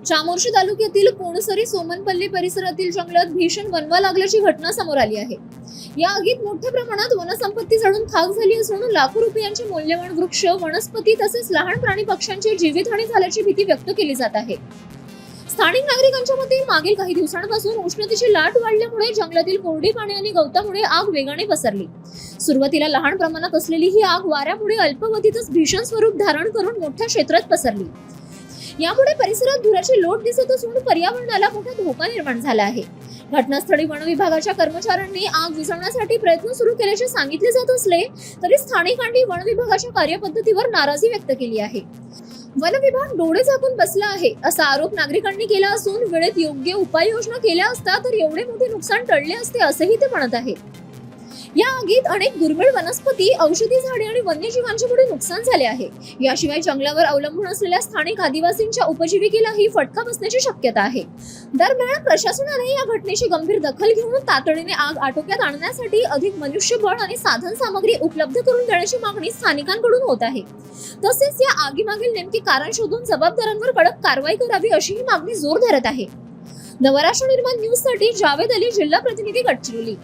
चामोर्शी तालुक्यातील कोणसरी सोमनपल्ली परिसरातील जंगलात भीषण वणवा लागल्याची घटना समोर आली आहे। या आगीत मोठ्या प्रमाणात वनसंपत्ती जळून खाक झाली असून लाखो रुपयांचे मौल्यवान वृक्ष, वनस्पती तसेच लहान प्राणी पक्ष्यांची जीवितहानी झाल्याची भीती व्यक्त केली जात आहे। स्थानिक नागरिकांच्या मते मागील काही दिवसांपासून उष्णतेची लाट वाढल्यामुळे जंगलातील कोरडी पाने आणि गवतामुळे आग वेगाने पसरली। सुरुवातीला लहान प्रमाणात असलेली ही आग वाऱ्यामुळे अल्पावधीतच भीषण स्वरूप धारण करून मोठ्या क्षेत्रात पसरली। यामुळे परिसरात धुराची लोट दिसत असून पर्यावरणाला मोठा धोका निर्माण झाला आहे। घटनास्थळी वन विभागाच्या कर्मचाऱ्यांनी आग विझवण्यासाठी प्रयत्न सुरू केल्याचे सांगितले जात असले तरी स्थानिकांनी वन विभागाच्या कार्यपद्धतीवर नाराजी व्यक्त केली आहे। वन विभाग डोळे झाकून बसला आहे असा आरोप नागरिकांनी केला असून वेळेत योग्य उपाययोजना केल्या असता तर एवढे मोठे नुकसान टळले असते असेही ते म्हणत आहेत। या आगीत अनेक दुर्मिळ वनस्पती, औषधी झाडे आणि वन्यजीवांचे मोठे नुकसान झाले आहे। याशिवाय जंगलावर अवलंबून असलेल्या स्थानिक आदिवासींच्या उपजीविकेलाही फटका बसण्याची शक्यता आहे। दरम्यान प्रशासनाने या घटनेची गंभीर दखल घेऊन तातडीने आग आटोक्यात आणण्यासाठी अधिक मनुष्यबळ आणि साधन सामग्री उपलब्ध करून देण्याची मागणी स्थानिकांकडून होत आहे। तसेच या आगीमागील नेमके कारण शोधून जबाबदारांवर कडक कारवाई करावी अशी ही मागणी जोर धरत आहे। नवराष्ट्र निर्माण न्यूज साठी जावेद अली, जिल्हा प्रतिनिधी, गडचिरोली।